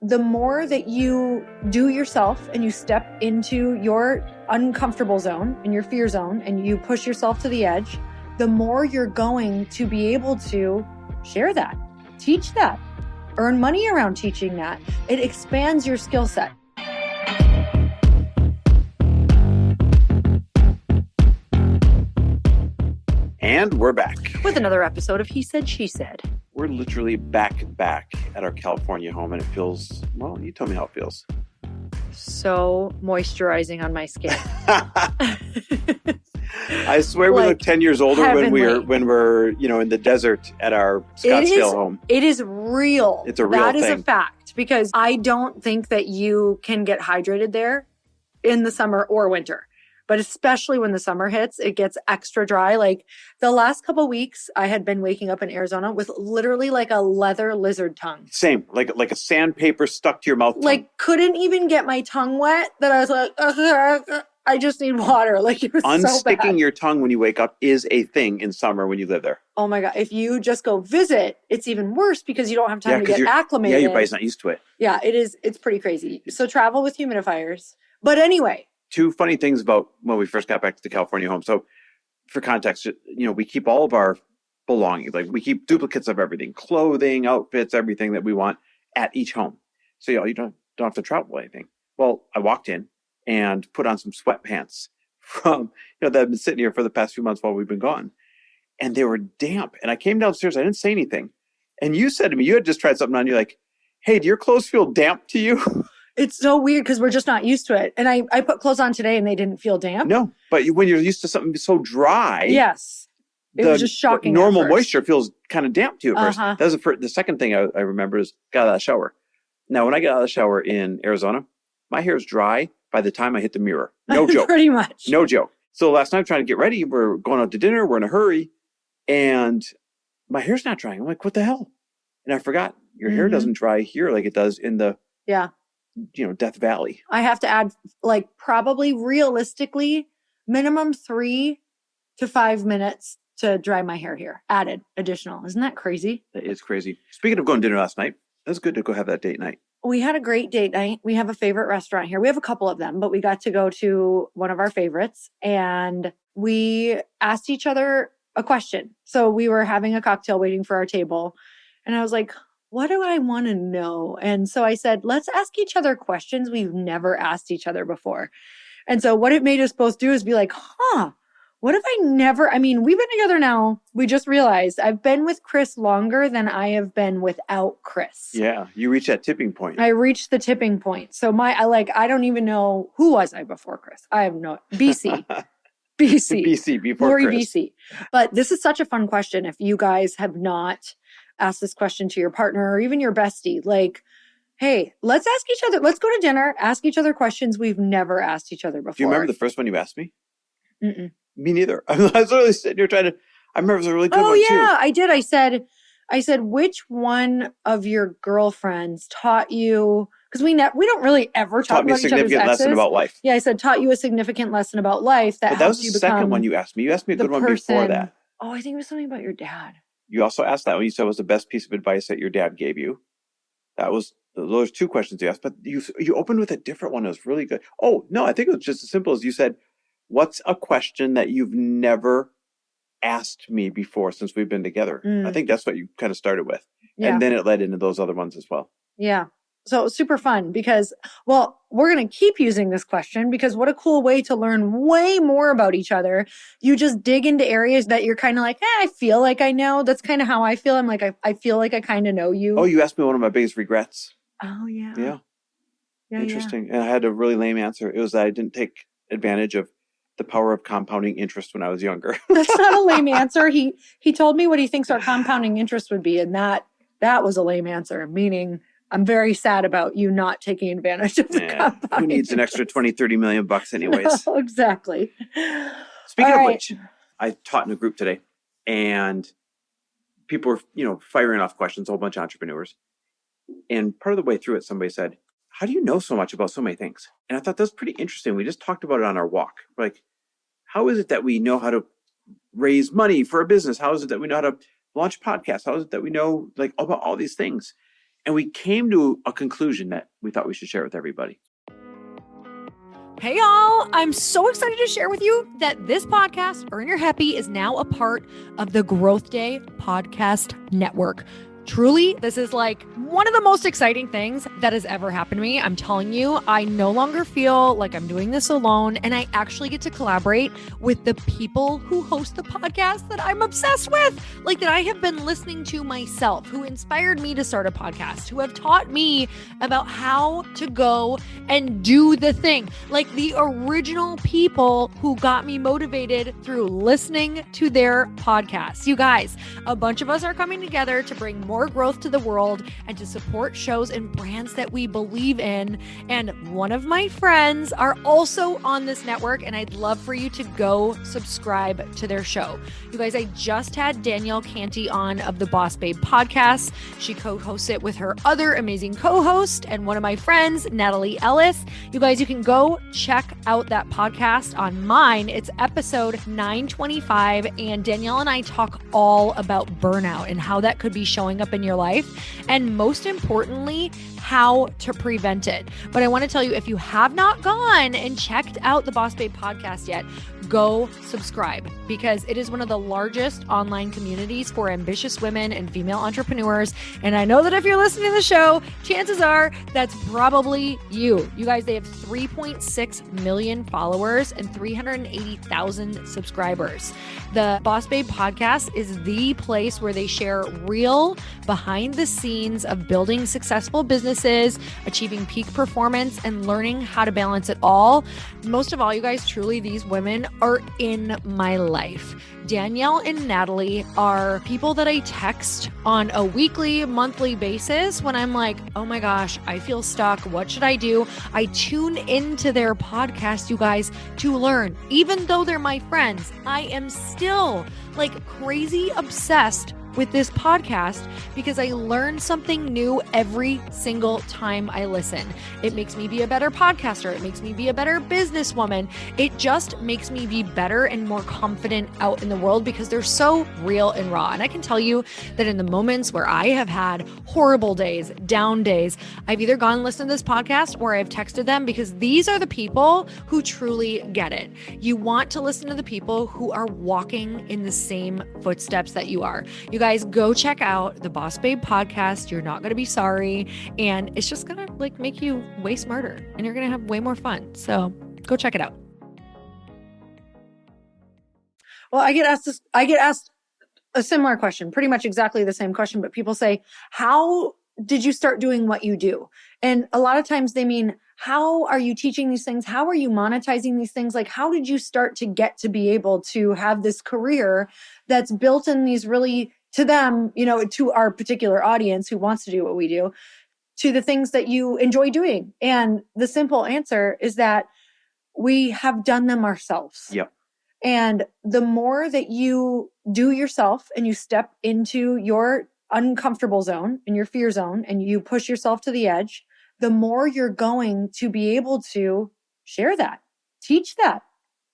the more that you do yourself and you step into your uncomfortable zone and your fear zone and you push yourself to the edge, the more you're going to be able to share that, teach that, earn money around teaching that. It expands your skill set. And we're back with another episode of He Said, She Said. We're literally back at our California home, and it feels, well, you tell me how it feels. So moisturizing on my skin. I swear we look 10 years older heavenly. when we're in the desert at our Scottsdale home. It is real. It's a real thing. That is a fact, because I don't think that you can get hydrated there in the summer or winter. But especially when the summer hits, it gets extra dry. Like the last couple of weeks, I had been waking up in Arizona with literally like a leather lizard tongue. Same, like a sandpaper stuck to your mouth. Like couldn't even get my tongue wet. That I was like, I just need water. Like it was so bad. Unsticking your tongue when you wake up is a thing in summer when you live there. Oh my God. If you just go visit, it's even worse because you don't have time to get acclimated. Yeah, your body's not used to it. Yeah, it is. It's pretty crazy. So travel with humidifiers. But anyway. Two funny things about when we first got back to the California home. So for context, we keep all of our belongings. Like we keep duplicates of everything, clothing, outfits, everything that we want at each home. So you don't have to travel anything. Well, I walked in and put on some sweatpants from, that have been sitting here for the past few months while we've been gone. And they were damp. And I came downstairs. I didn't say anything. And you said to me, you had just tried something on. You're like, hey, do your clothes feel damp to you? It's so weird because we're just not used to it. And I put clothes on today and they didn't feel damp. No, but when you're used to something so dry. Yes. It was just shocking. Normal moisture feels kind of damp to you at first. Uh-huh. That was the second thing I remember is got out of the shower. Now, when I get out of the shower in Arizona, my hair is dry by the time I hit the mirror. No joke. Pretty much. No joke. So last night, trying to get ready, we're going out to dinner. We're in a hurry. And my hair's not drying. I'm like, what the hell? And I forgot. Your hair doesn't dry here like it does in the... Yeah. Death Valley. I have to add, like, probably realistically, minimum 3 to 5 minutes to dry my hair here. Added, additional. Isn't that crazy? That is crazy. Speaking of going to dinner last night, it was good to go have that date night. We had a great date night. We have a favorite restaurant here. We have a couple of them, but we got to go to one of our favorites and we asked each other a question. So we were having a cocktail waiting for our table and I was like, what do I want to know? And so I said, let's ask each other questions we've never asked each other before. And so what it made us both do is be like, what if we've been together now. We just realized I've been with Chris longer than I have been without Chris. Yeah. You reached that tipping point. I reached the tipping point. So I don't even know who was I before Chris. I have no, BC. BC, before Lori Chris. BC. But this is such a fun question. If you guys have not ask this question to your partner or even your bestie, like, hey, let's ask each other, let's go to dinner, ask each other questions we've never asked each other before. Do you remember the first one you asked me? Mm-mm. Me neither. I was literally sitting here I remember it was a really good one too. Oh yeah, I did. I said, which one of your girlfriends taught you, because we don't really ever talk about each other's exes. Taught me a significant lesson about life. Yeah, I said, taught you a significant lesson about life But that was the second one you asked me. You asked me a good one before that. Oh, I think it was something about your dad. You also asked that when you said was the best piece of advice that your dad gave you. Those two questions you asked, but you opened with a different one. It was really good. Oh, no, I think it was just as simple as you said, what's a question that you've never asked me before since we've been together? I think that's what you kind of started with. Yeah. And then it led into those other ones as well. Yeah. So it was super fun because, well, we're going to keep using this question because what a cool way to learn way more about each other. You just dig into areas that you're kind of like, I feel like I know. That's kind of how I feel. I'm like, I feel like I kind of know you. Oh, you asked me one of my biggest regrets. Oh, yeah. Yeah. Interesting. Yeah. And I had a really lame answer. It was that I didn't take advantage of the power of compounding interest when I was younger. That's not a lame answer. He told me what he thinks our compounding interest would be. And that was a lame answer, meaning I'm very sad about you not taking advantage of the compounding. Who needs an extra 20, 30 million bucks anyways? Exactly. Speaking of which, I taught in a group today and people were, firing off questions, a whole bunch of entrepreneurs. And part of the way through it, somebody said, how do you know so much about so many things? And I thought that was pretty interesting. We just talked about it on our walk. We're like, how is it that we know how to raise money for a business? How is it that we know how to launch podcasts? How is it that we know about all these things? And we came to a conclusion that we thought we should share with everybody. Hey y'all, I'm so excited to share with you that this podcast, Earn Your Happy, is now a part of the Growth Day Podcast Network. Truly, this is like one of the most exciting things that has ever happened to me. I'm telling you, I no longer feel like I'm doing this alone, and I actually get to collaborate with the people who host the podcast that I'm obsessed with, like that I have been listening to myself, who inspired me to start a podcast, who have taught me about how to go and do the thing, like the original people who got me motivated through listening to their podcasts. You guys, a bunch of us are coming together to bring more growth to the world and to support shows and brands that we believe in. And one of my friends are also on this network, and I'd love for you to go subscribe to their show. You guys, I just had Danielle Canty on of the Boss Babe podcast. She co-hosts it with her other amazing co-host and one of my friends, Natalie Ellis. You guys, you can go check out that podcast on mine. It's episode 925, and Danielle and I talk all about burnout and how that could be showing up in your life, and most importantly, how to prevent it. But I want to tell you, if you have not gone and checked out the Boss Babe podcast yet, go subscribe, because it is one of the largest online communities for ambitious women and female entrepreneurs. And I know that if you're listening to the show, chances are that's probably you. You guys, they have 3.6 million followers and 380,000 subscribers. The Boss Babe podcast is the place where they share real behind the scenes of building successful businesses, achieving peak performance, and learning how to balance it all. Most of all, you guys, truly, these women are in my life. Danielle and Natalie are people that I text on a weekly, monthly basis when I'm like, oh my gosh, I feel stuck. What should I do? I tune into their podcast, you guys, to learn. Even though they're my friends, I am still like crazy obsessed with this podcast because I learn something new every single time I listen. It makes me be a better podcaster. It makes me be a better businesswoman. It just makes me be better and more confident out in the world because they're so real and raw. And I can tell you that in the moments where I have had horrible days, down days, I've either gone and listened to this podcast or I've texted them, because these are the people who truly get it. You want to listen to the people who are walking in the same footsteps that you are. You guys, go check out the Boss Babe podcast. You're not going to be sorry. And it's just going to like make you way smarter, and you're going to have way more fun. So go check it out. Well, I get asked a similar question, pretty much exactly the same question, but people say, how did you start doing what you do? And a lot of times they mean, how are you teaching these things? How are you monetizing these things? Like, how did you start to get to be able to have this career that's built in these really, to them, you know, to our particular audience who wants to do what we do, to the things that you enjoy doing? And the simple answer is that we have done them ourselves. Yep. And the more that you do yourself and you step into your uncomfortable zone and your fear zone and you push yourself to the edge, the more you're going to be able to share that, teach that,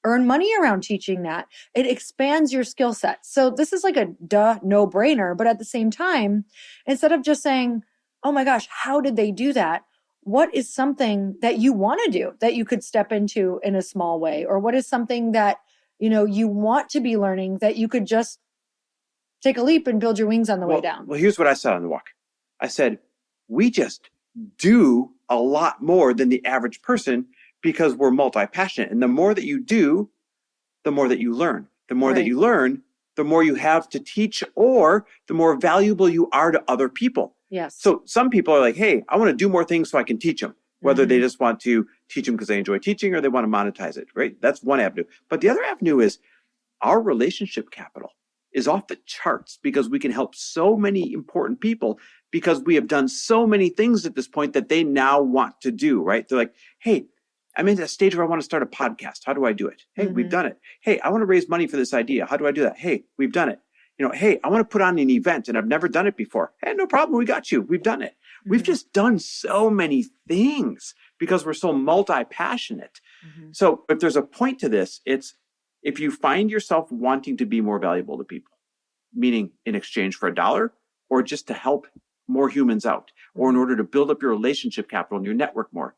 earn money around teaching that. It expands your skill set. So this is like a no-brainer, but at the same time, instead of just saying, oh my gosh, how did they do that? What is something that you want to do that you could step into in a small way? Or what is something that, you know, you want to be learning that you could just take a leap and build your wings on the way down? Well, here's what I said on the walk. I said, we just do a lot more than the average person because we're multi-passionate. And the more that you do, the more that you learn. The more that you learn, the more you have to teach, or the more valuable you are to other people. Yes. So some people are like, hey, I want to do more things so I can teach them, whether they just want to teach them because they enjoy teaching or they want to monetize it, right? That's one avenue. But the other avenue is our relationship capital is off the charts because we can help so many important people because we have done so many things at this point that they now want to do, right? They're like, hey, I'm in a stage where I want to start a podcast. How do I do it? Hey, we've done it. Hey, I want to raise money for this idea. How do I do that? Hey, we've done it. You know, hey, I want to put on an event and I've never done it before. Hey, no problem. We got you. We've done it. We've just done so many things because we're so multi-passionate. So if there's a point to this, it's if you find yourself wanting to be more valuable to people, meaning in exchange for $1 or just to help more humans out, or in order to build up your relationship capital and your network more,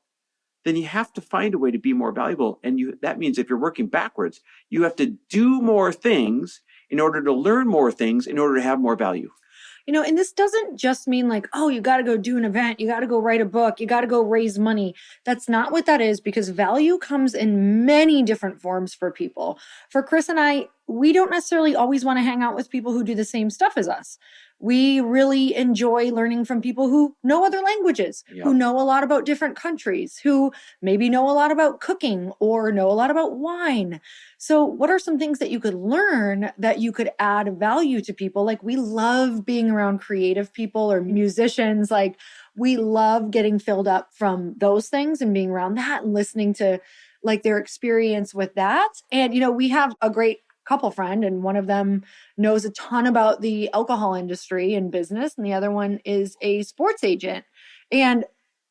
then you have to find a way to be more valuable. And that means if you're working backwards, you have to do more things in order to learn more things in order to have more value. And this doesn't just mean like, oh, you got to go do an event, you got to go write a book, you got to go raise money. That's not what that is, because value comes in many different forms for people. For Chris and I, we don't necessarily always want to hang out with people who do the same stuff as us. We really enjoy learning from people who know other languages, who know a lot about different countries, who maybe know a lot about cooking or know a lot about wine. So what are some things that you could learn that you could add value to people? Like, we love being around creative people or musicians. Like, we love getting filled up from those things and being around that and listening to like their experience with that. And, we have a great couple friend, and one of them knows a ton about the alcohol industry and business, and the other one is a sports agent. And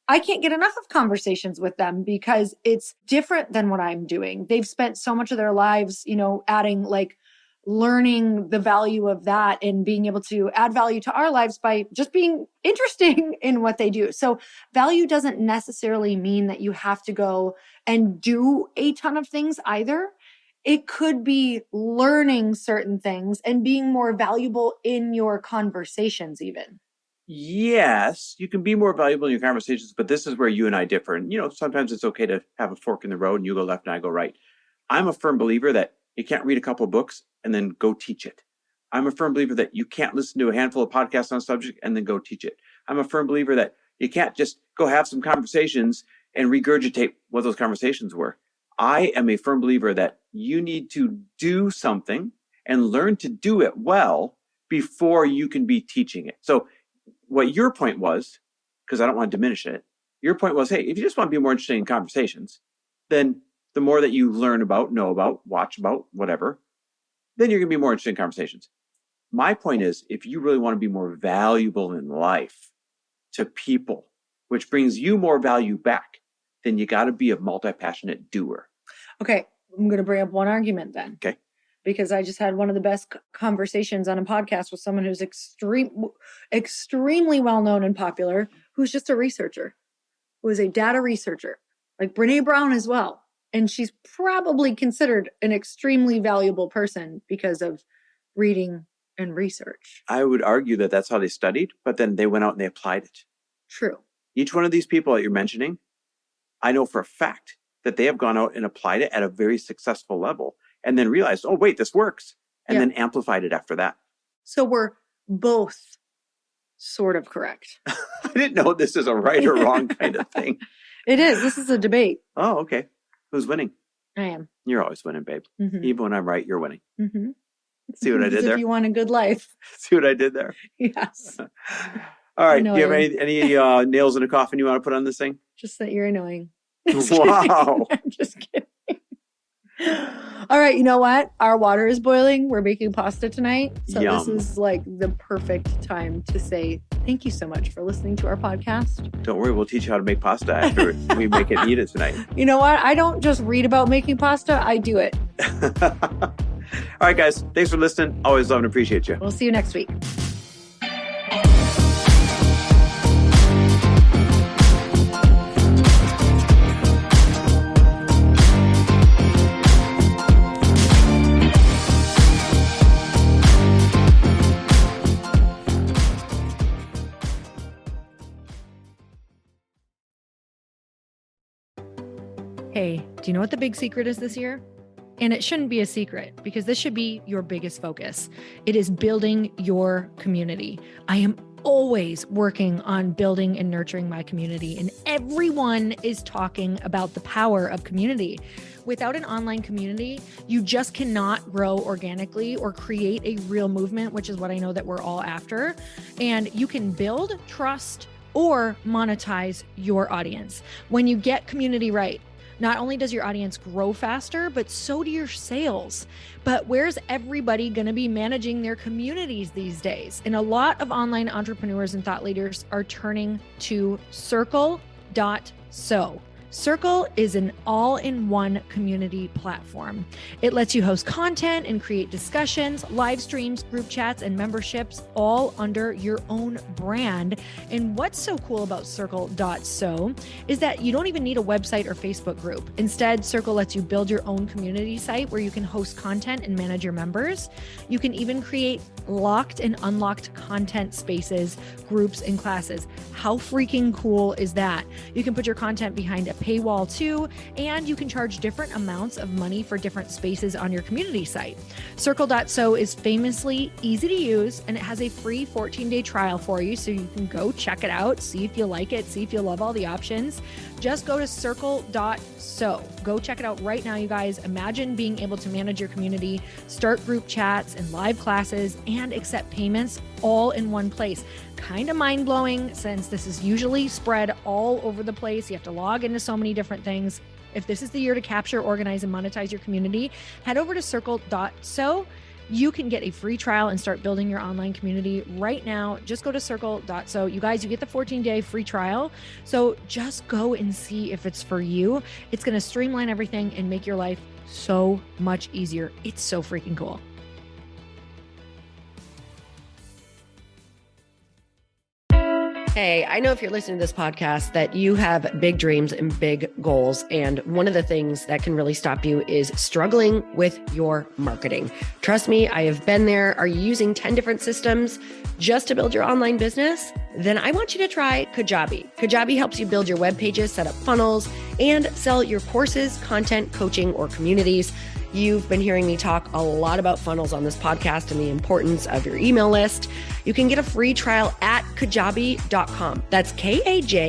I can't get enough of conversations with them because it's different than what I'm doing. They've spent so much of their lives, adding like learning the value of that and being able to add value to our lives by just being interesting in what they do. So value doesn't necessarily mean that you have to go and do a ton of things either. It could be learning certain things and being more valuable in your conversations even. Yes, you can be more valuable in your conversations, but this is where you and I differ. And, sometimes it's okay to have a fork in the road and you go left and I go right. I'm a firm believer that you can't read a couple of books and then go teach it. I'm a firm believer that you can't listen to a handful of podcasts on a subject and then go teach it. I'm a firm believer that you can't just go have some conversations and regurgitate what those conversations were. I am a firm believer that you need to do something and learn to do it well before you can be teaching it. So what your point was, because I don't want to diminish it, your point was, hey, if you just want to be more interested in conversations, then the more that you learn about, know about, watch about, whatever, then you're going to be more interested in conversations. My point is, if you really want to be more valuable in life to people, which brings you more value back, then you got to be a multi-passionate doer. Okay, I'm going to bring up one argument then. Okay. Because I just had one of the best conversations on a podcast with someone who's extremely well-known and popular, who's just a researcher, who is a data researcher, like Brene Brown as well. And she's probably considered an extremely valuable person because of reading and research. I would argue that that's how they studied, but then they went out and they applied it. True. Each one of these people that you're mentioning, I know for a fact that they have gone out and applied it at a very successful level and then realized, oh, wait, this works. And then amplified it after that. So we're both sort of correct. I didn't know this is a right or wrong kind of thing. It is. This is a debate. Oh, okay. Who's winning? I am. You're always winning, babe. Mm-hmm. Even when I'm right, you're winning. Mm-hmm. See what I did there? If you want a good life. See what I did there? Yes. All right. Do you have any nails in a coffin you want to put on this thing? Just that you're annoying. Wow. I'm just kidding. All right, you know what? Our water is boiling. We're making pasta tonight. So This is like the perfect time to say thank you so much for listening to our podcast. Don't worry, we'll teach you how to make pasta after we make it and eat it tonight. You know what? I don't just read about making pasta. I do it. All right, guys. Thanks for listening. Always love and appreciate you. We'll see you next week. Hey, do you know what the big secret is this year? And it shouldn't be a secret because this should be your biggest focus. It is building your community. I am always working on building and nurturing my community, and everyone is talking about the power of community. Without an online community, you just cannot grow organically or create a real movement, which is what I know that we're all after. And you can build trust or monetize your audience. When you get community right, not only does your audience grow faster, but so do your sales. But where's everybody going to be managing their communities these days? And a lot of online entrepreneurs and thought leaders are turning to circle.so. Circle is an all-in-one community platform. It lets you host content and create discussions, live streams, group chats, and memberships all under your own brand. And what's so cool about Circle.so is that you don't even need a website or Facebook group. Instead, Circle lets you build your own community site where you can host content and manage your members. You can even create locked and unlocked content spaces, groups, and classes. How freaking cool is that? You can put your content behind a paywall too, and you can charge different amounts of money for different spaces on your community site. Circle.so is famously easy to use, and it has a free 14-day trial for you, so you can go check it out, see if you like it, see if you love all the options. Just go to Circle.so. Go check it out right now, you guys. Imagine being able to manage your community, start group chats and live classes, and accept payments all in one place. Kind of mind-blowing, since this is usually spread all over the place. You have to log into so many different things. If this is the year to capture, organize, and monetize your community, head over to Circle.so. You can get a free trial and start building your online community right now. Just go to Circle.so. You guys, you get the 14-day free trial. So just go and see if it's for you. It's going to streamline everything and make your life so much easier. It's so freaking cool. Hey, I know if you're listening to this podcast that you have big dreams and big goals. And one of the things that can really stop you is struggling with your marketing. Trust me, I have been there. Are you using 10 different systems just to build your online business? Then I want you to try Kajabi. Kajabi helps you build your web pages, set up funnels, and sell your courses, content, coaching, or communities. You've been hearing me talk a lot about funnels on this podcast and the importance of your email list. You can get a free trial at kajabi.com. That's Kajabi.com.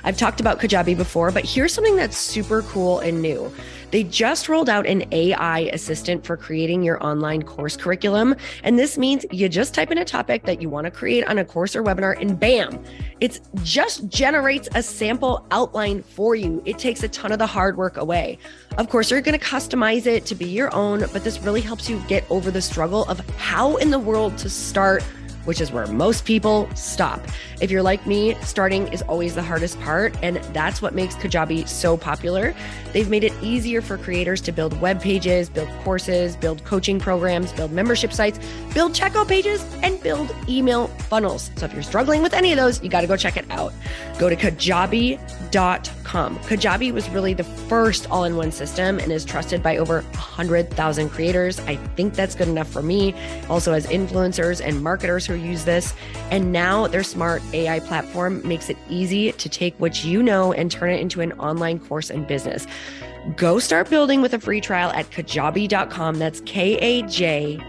I've talked about Kajabi before, but here's something that's super cool and new. They just rolled out an AI assistant for creating your online course curriculum. And this means you just type in a topic that you want to create on a course or webinar, and bam, it just generates a sample outline for you. It takes a ton of the hard work away. Of course, you're going to customize it to be your own, but this really helps you get over the struggle of how in the world to start, which is where most people stop. If you're like me, starting is always the hardest part, and that's what makes Kajabi so popular. They've made it easier for creators to build web pages, build courses, build coaching programs, build membership sites, build checkout pages, and build email funnels. So if you're struggling with any of those, you got to go check it out. Go to Kajabi.com. Kajabi was really the first all-in-one system and is trusted by over 100,000 creators. I think that's good enough for me. Also, as influencers and marketers who use this. And now their smart AI platform makes it easy to take what you know and turn it into an online course and business. Go start building with a free trial at Kajabi.com. That's Kajabi.com.